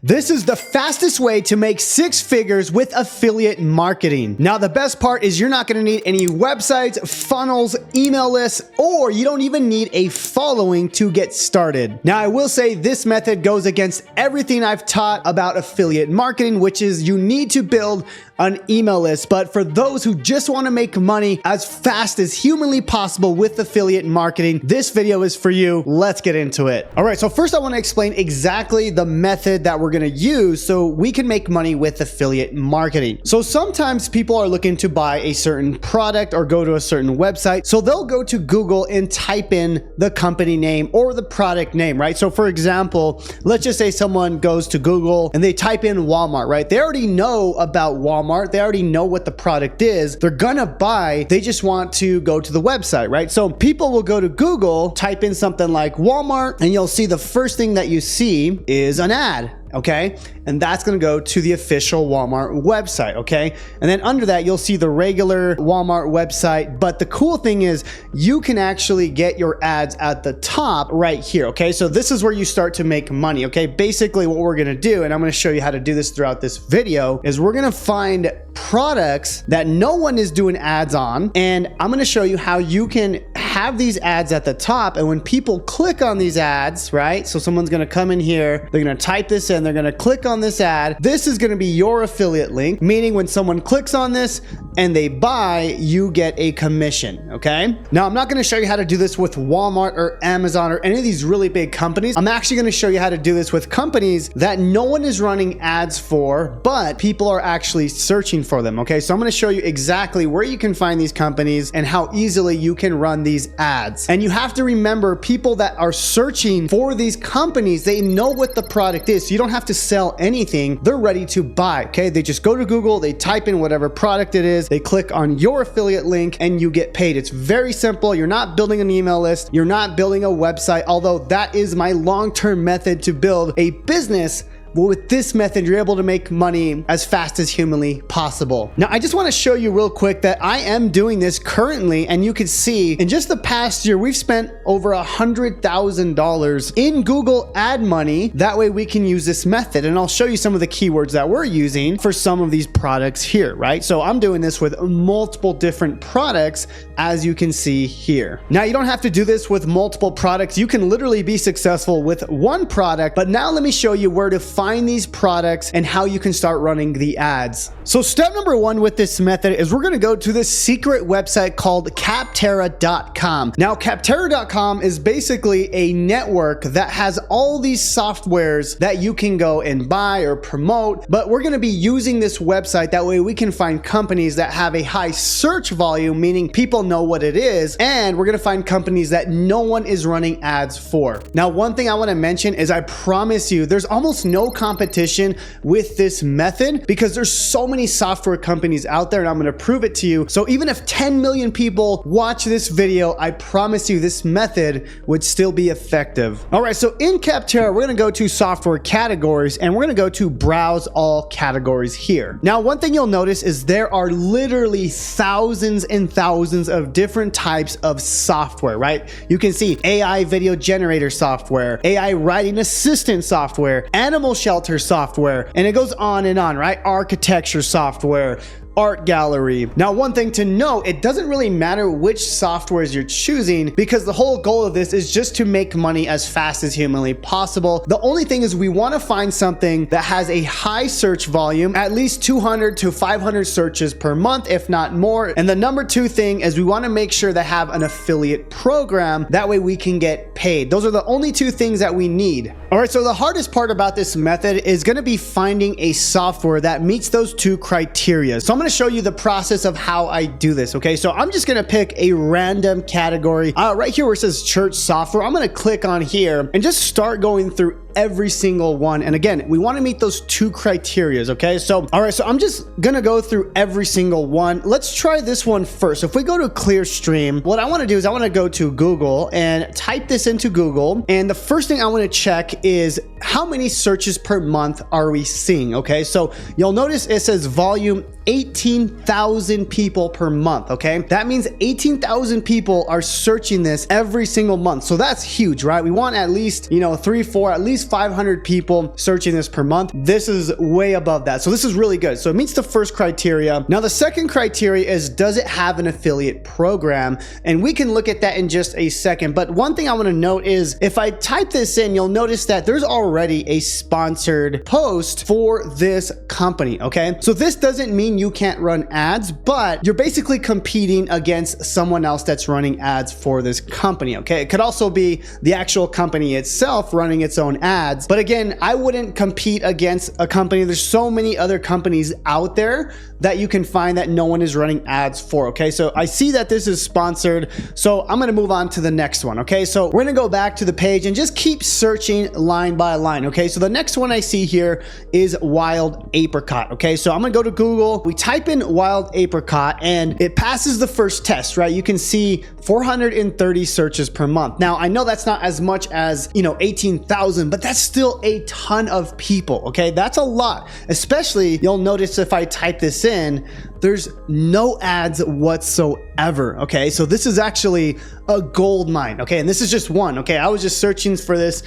This is the fastest way to make 6 figures with affiliate marketing. Now, the best part is you're not going to need any websites, funnels, email lists, or you don't even need a following to get started. Now, I will say this method goes against everything I've taught about affiliate marketing, which is you need to build an email list. But for those who just want to make money as fast as humanly possible with affiliate marketing, this video is for you. Let's get into it. All right, so first I want to explain exactly the method that we're going to use so we can make money with affiliate marketing. So sometimes people are looking to buy a certain product or go to a certain website. So they'll go to Google and type in the company name or the product name, right? So for example, let's just say someone goes to Google and they type in Walmart, right? They already know about Walmart. They already know what the product is. They're gonna buy. They just want to go to the website, right? So people will go to Google, type in something like Walmart, and you'll see the first thing that you see is an ad. Okay, and that's going to go to the official Walmart website. Okay, and then under that you'll see the regular Walmart website, but the cool thing is you can actually get your ads at the top right here. Okay, so this is where you start to make money. Okay, basically what we're going to do, and I'm going to show you how to do this throughout this video, is we're going to find products that no one is doing ads on, and I'm going to show you how you can have these ads at the top, and when people click on these ads, right, so someone's going to come in here, they're going to type this in, they're going to click on this ad. This is going to be your affiliate link, meaning when someone clicks on this and they buy, you get a commission. Okay, now I'm not going to show you how to do this with Walmart or Amazon or any of these really big companies. I'm actually going to show you how to do this with companies that no one is running ads for, but people are actually searching for them. Okay, so I'm going to show you exactly where you can find these companies and how easily you can run these ads. And you have to remember, people that are searching for these companies, they know what the product is. So you don't have to sell anything. They're ready to buy. Okay, they just go to Google, they type in whatever product it is, they click on your affiliate link, and you get paid. It's very simple. You're not building an email list, you're not building a website, although that is my long-term method to build a business. Well, with this method, you're able to make money as fast as humanly possible. Now, I just want to show you real quick that I am doing this currently, and you can see in just the past year, we've spent over $100,000 in Google ad money. That way we can use this method, and I'll show you some of the keywords that we're using for some of these products here, right? So I'm doing this with multiple different products, as you can see here. Now, you don't have to do this with multiple products. You can literally be successful with one product, but now let me show you where to find these products and how you can start running the ads. So step number 1 with this method is we're going to go to this secret website called Capterra.com. Now, Capterra.com is basically a network that has all these softwares that you can go and buy or promote, but we're going to be using this website. That way we can find companies that have a high search volume, meaning people know what it is, and we're going to find companies that no one is running ads for. Now, one thing I want to mention is I promise you there's almost no competition with this method because there's so many software companies out there, and I'm going to prove it to you. So even if 10 million people watch this video, I promise you this method would still be effective. All right, so in Capterra, we're going to go to software categories, and we're going to go to browse all categories here. Now, one thing you'll notice is there are literally thousands and thousands of different types of software, right? You can see AI video generator software, AI writing assistant software, animal shelter software, and it goes on and on, right? Architecture software, art gallery. Now, one thing to note, it doesn't really matter which softwares you're choosing because the whole goal of this is just to make money as fast as humanly possible. The only thing is we want to find something that has a high search volume, at least 200 to 500 searches per month, if not more. And the number 2 thing is we want to make sure that have an affiliate program. That way we can get paid. Those are the only 2 things that we need. All right, so the hardest part about this method is going to be finding a software that meets those 2 criteria. So I'm going to show you the process of how I do this. Okay, so I'm just going to pick a random category right here where it says church software. I'm going to click on here and just start going through every single one. And again, we want to meet those 2 criterias. Okay, so all right, so I'm just gonna go through every single one. Let's try this one first. So if we go to Clearstream, what I want to do is I want to go to Google and type this into Google, and the first thing I want to check is how many searches per month are we seeing. Okay, so you'll notice it says volume 18,000 people per month. Okay, that means 18,000 people are searching this every single month. So that's huge, right? We want at least, 3, 4, at least least 500 people searching this per month. This is way above that. So this is really good. So it meets the first criteria. Now the second criteria is, does it have an affiliate program? And we can look at that in just a second. But one thing I want to note is if I type this in, you'll notice that there's already a sponsored post for this company. Okay. So this doesn't mean you can't run ads, but you're basically competing against someone else that's running ads for this company. Okay. It could also be the actual company itself running its own ads. But again, I wouldn't compete against a company. There's so many other companies out there that you can find that no one is running ads for. Okay. So I see that this is sponsored. So I'm going to move on to the next one. Okay. So we're going to go back to the page and just keep searching line by line. Okay. So the next one I see here is wild apricot. Okay. So I'm going to go to Google. We type in wild apricot and it passes the first test, right? You can see 430 searches per month. Now I know that's not as much as, 18,000, but that's still a ton of people. Okay. That's a lot, especially you'll notice if I type this in, there's no ads whatsoever. Okay. So this is actually a gold mine. Okay. And this is just one. Okay. I was just searching for this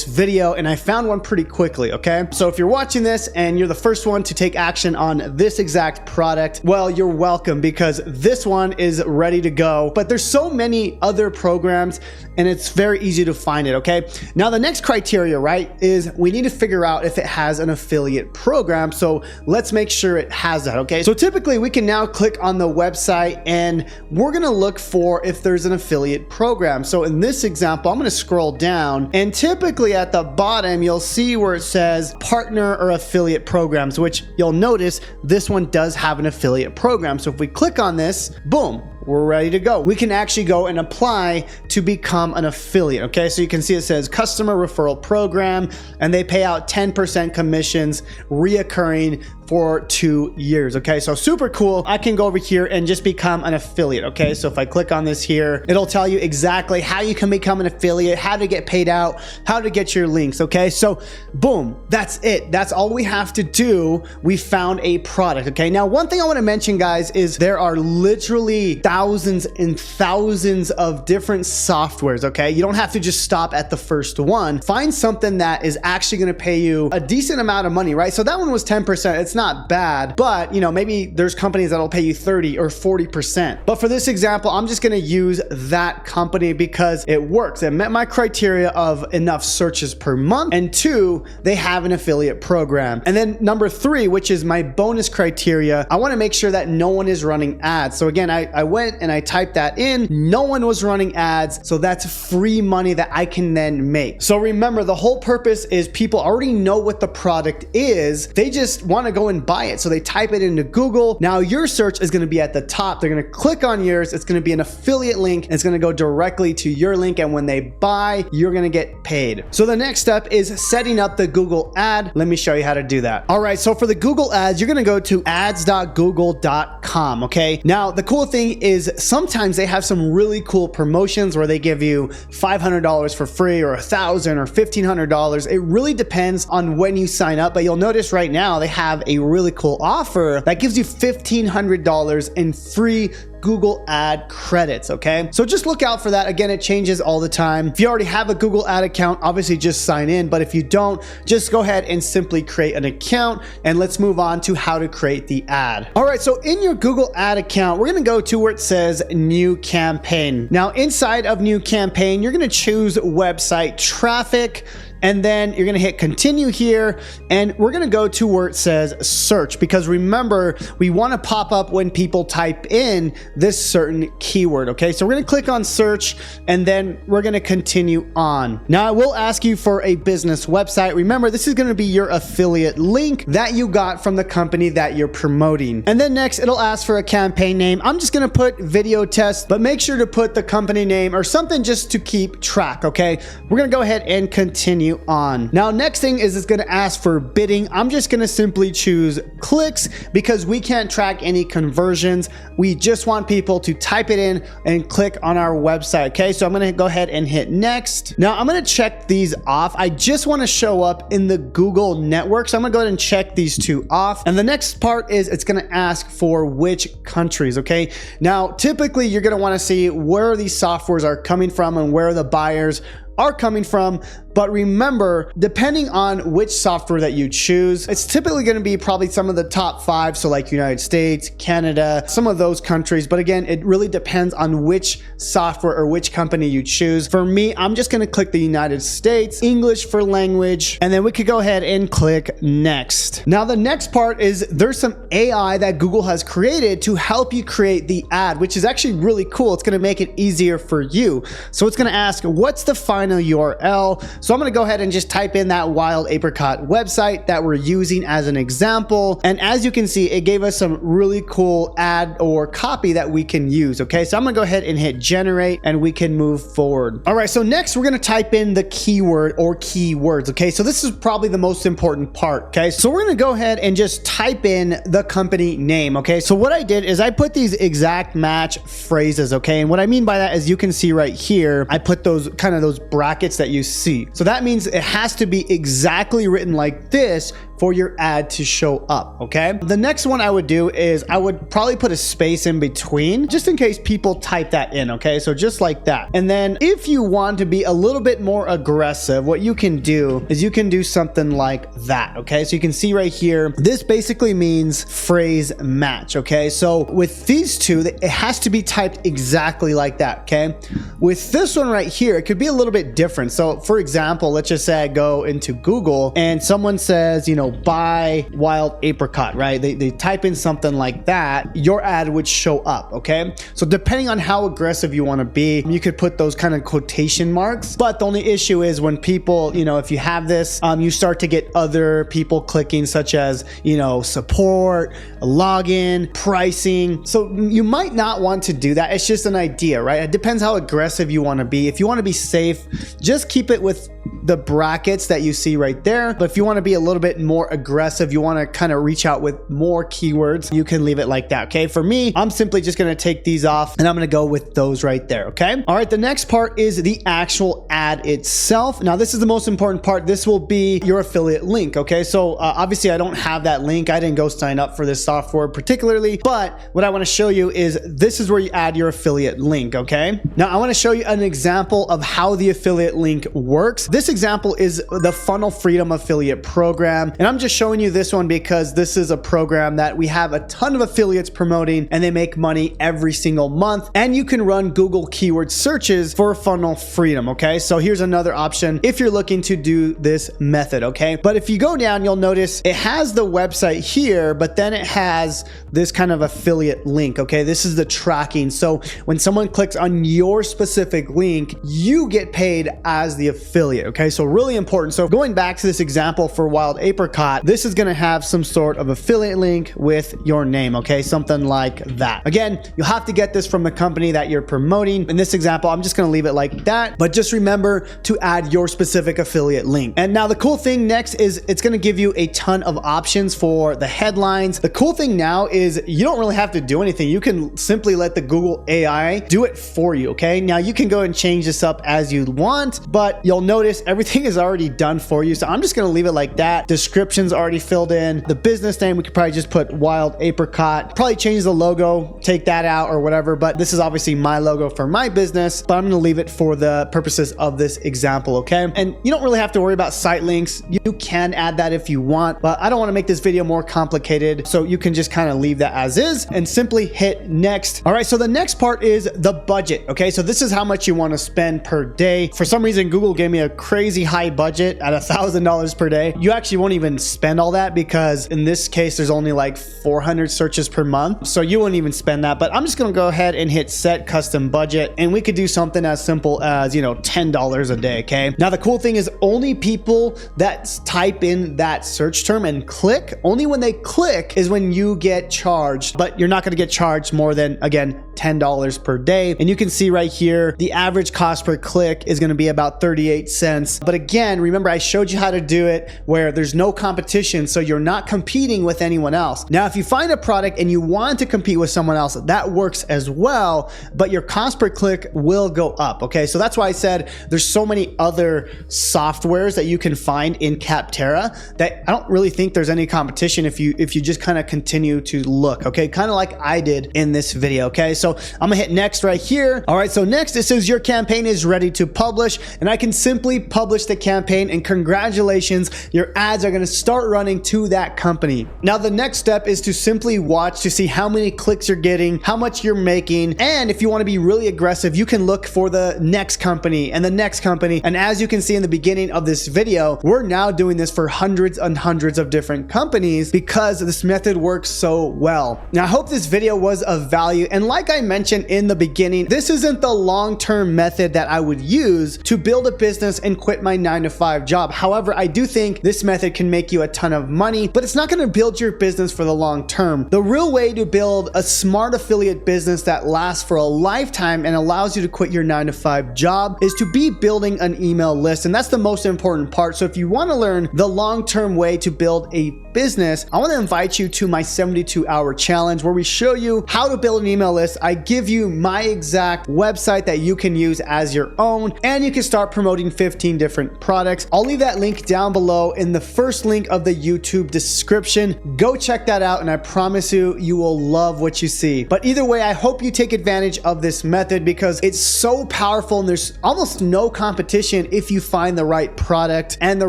video and I found one pretty quickly. Okay. So if you're watching this and you're the first one to take action on this exact product, well, you're welcome, because this one is ready to go. But there's so many other programs and it's very easy to find it. Okay. Now the next criteria, right, is we need to figure out if it has an affiliate program. So let's make sure it has that. Okay. So typically we can now click on the website and we're going to look for if there's an affiliate program. So in this example, I'm going to scroll down and typically at the bottom, you'll see where it says partner or affiliate programs, which you'll notice this one does have an affiliate program. So if we click on this, boom, we're ready to go. We can actually go and apply to become an affiliate. Okay, so you can see it says customer referral program and they pay out 10% commissions reoccurring for 2 years. Okay, so super cool. I can go over here and just become an affiliate. Okay, so if I click on this here, it'll tell you exactly how you can become an affiliate, how to get paid out, how to get your links. Okay, so boom, that's it. That's all we have to do. We found a product. Okay, now one thing I want to mention, guys, is there are literally thousands and thousands of different softwares. Okay, you don't have to just stop at the first one. Find something that is actually going to pay you a decent amount of money, right? So that one was 10%. It's not bad, but maybe there's companies that'll pay you 30 or 40%. But for this example, I'm just going to use that company because it works. It met my criteria of enough searches per month, and 2, they have an affiliate program. And then number 3, which is my bonus criteria, I want to make sure that no one is running ads. So again, I went and I typed that in. No one was running ads. So that's free money that I can then make. So remember, the whole purpose is people already know what the product is. They just want to go and buy it. So they type it into Google. Now your search is going to be at the top. They're going to click on yours. It's going to be an affiliate link. And it's going to go directly to your link. And when they buy, you're going to get paid. So the next step is setting up the Google ad. Let me show you how to do that. All right. So for the Google ads, you're going to go to ads.google.com. Okay. Now the cool thing is sometimes they have some really cool promotions where they give you $500 for free or $1,000 or $1,500. It really depends on when you sign up, but you'll notice right now they have a really cool offer that gives you $1,500 in free Google ad credits. Okay, so just look out for that. Again, it changes all the time. If you already have a Google ad account, obviously just sign in, but if you don't, just go ahead and simply create an account, and let's move on to how to create the ad. All right, so in your Google ad account, we're going to go to where it says new campaign. Now inside of new campaign, you're going to choose website traffic, and then you're going to hit continue here, and we're going to go to where it says search, because remember, we want to pop up when people type in this certain keyword. Okay, so we're going to click on search, and then we're going to continue on. Now I will ask you for a business website. Remember, this is going to be your affiliate link that you got from the company that you're promoting. And then next, it'll ask for a campaign name. I'm just going to put video test, but make sure to put the company name or something just to keep track. Okay, we're going to go ahead and continue on. Now next thing is it's going to ask for bidding. I'm just going to simply choose clicks because we can't track any conversions. We just want people to type it in and click on our website. Okay, so I'm going to go ahead and hit next. Now I'm going to check these off. I just want to show up in the Google network, so I'm going to go ahead and check these 2 off. And the next part is it's going to ask for which countries. Okay, now typically you're going to want to see where these softwares are coming from and where the buyers are coming from. But remember, depending on which software that you choose, it's typically going to be probably some of the top 5. So like United States, Canada, some of those countries. But again, it really depends on which software or which company you choose. For me, I'm just going to click the United States, English for language, and then we could go ahead and click next. Now, the next part is there's some AI that Google has created to help you create the ad, which is actually really cool. It's going to make it easier for you. So it's going to ask, what's the final URL? So I'm going to go ahead and just type in that Wild Apricot website that we're using as an example. And as you can see, it gave us some really cool ad or copy that we can use. Okay, so I'm going to go ahead and hit generate and we can move forward. All right, so next we're going to type in the keyword or keywords. Okay, so this is probably the most important part. Okay, so we're going to go ahead and just type in the company name. Okay, so what I did is I put these exact match phrases. Okay, and what I mean by that is you can see right here, I put those kind of those brackets that you see. So that means it has to be exactly written like this for your ad to show up, okay? The next one I would do is I would probably put a space in between just in case people type that in, okay? So just like that. And then if you want to be a little bit more aggressive, what you can do is you can do something like that, okay? So you can see right here, this basically means phrase match, okay? So with these two, it has to be typed exactly like that, okay? With this one right here, it could be a little bit different. So for example, let's just say I go into Google and someone says, you know, buy Wild Apricot, right? They type in something like that, your ad would show up, okay? So depending on how aggressive you want to be, you could put those kind of quotation marks. But the only issue is when people, you know, if you have this, you start to get other people clicking, such as, you know, support, login, pricing. So you might not want to do that. It's just an idea, right? It depends how aggressive you want to be. If you want to be safe, just keep it with the brackets that you see right there. But if you want to be a little bit more aggressive, you want to kind of reach out with more keywords, you can leave it like that. Okay, for me, I'm simply just going to take these off and I'm going to go with those right there. Okay, all right, the next part is the actual ad itself. Now this is the most important part. This will be your affiliate link. Okay, so obviously I don't have that link. I didn't go sign up for this software particularly, but what I want to show you is this is where you add your affiliate link. Okay, now I want to show you an example of how the affiliate link works. This example is the Funnel Freedom Affiliate Program. And I'm just showing you this one because this is a program that we have a ton of affiliates promoting and they make money every single month. And you can run Google keyword searches for Funnel Freedom. Okay, so here's another option if you're looking to do this method. Okay, but if you go down, you'll notice it has the website here, but then it has this kind of affiliate link. Okay, this is the tracking. So when someone clicks on your specific link, you get paid as the affiliate. Okay, so really important. So going back to this example for Wild Apricot, this is going to have some sort of affiliate link with your name. Okay, something like that. Again, you'll have to get this from the company that you're promoting. In this example, I'm just going to leave it like that, but just remember to add your specific affiliate link. And now the cool thing next is it's going to give you a ton of options for the headlines. The cool thing now is you don't really have to do anything. You can simply let the Google AI do it for you. Okay, now you can go and change this up as you want, but you'll notice everything is already done for you. So I'm just going to leave it like that. Description's already filled in. The business name, we could probably just put Wild Apricot, probably change the logo, take that out or whatever, but this is obviously my logo for my business, but I'm going to leave it for the purposes of this example. Okay, and you don't really have to worry about site links. You can add that if you want, but I don't want to make this video more complicated, so you can just kind of leave that as is and simply hit next. All right, so the next part is the budget. Okay, so this is how much you want to spend per day. For some reason, Google gave me a crazy high budget at $1,000 per day. You actually won't even spend all that because in this case, there's only like 400 searches per month. So you won't even spend that, but I'm just going to go ahead and hit set custom budget. And we could do something as simple as, you know, $10 a day. Okay. Now, the cool thing is only people that type in that search term and click, only when they click is when you get charged, but you're not going to get charged more than, again, $10 per day. And you can see right here, the average cost per click is going to be about 38 cents. But again, remember I showed you how to do it where there's no competition. So you're not competing with anyone else. Now, if you find a product and you want to compete with someone else, that works as well, but your cost per click will go up. Okay. So that's why I said there's so many other softwares that you can find in Capterra that I don't really think there's any competition if you just kind of continue to look. Okay. Kind of like I did in this video. Okay. So So I'm gonna hit next right here. All right, so next it says your campaign is ready to publish, and I can simply publish the campaign, and congratulations, your ads are gonna start running to that company. Now the next step is to simply watch to see how many clicks you're getting, how much you're making, and if you wanna be really aggressive, you can look for the next company and the next company. And as you can see in the beginning of this video, we're now doing this for hundreds and hundreds of different companies because this method works so well. Now I hope this video was of value, and like I mentioned in the beginning, this isn't the long-term method that I would use to build a business and quit my 9-to-5 job. However, I do think this method can make you a ton of money, but it's not going to build your business for the long term. The real way to build a smart affiliate business that lasts for a lifetime and allows you to quit your 9-to-5 job is to be building an email list, and that's the most important part. So if you want to learn the long-term way to build a business, I want to invite you to my 72-hour challenge where we show you how to build an email list. I give you my exact website that you can use as your own, and you can start promoting 15 different products. I'll leave that link down below in the first link of the YouTube description. Go check that out, and I promise you, you will love what you see. But either way, I hope you take advantage of this method because it's so powerful, and there's almost no competition if you find the right product and the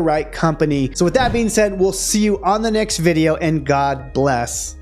right company. So with that being said, we'll see you on the next video, and God bless.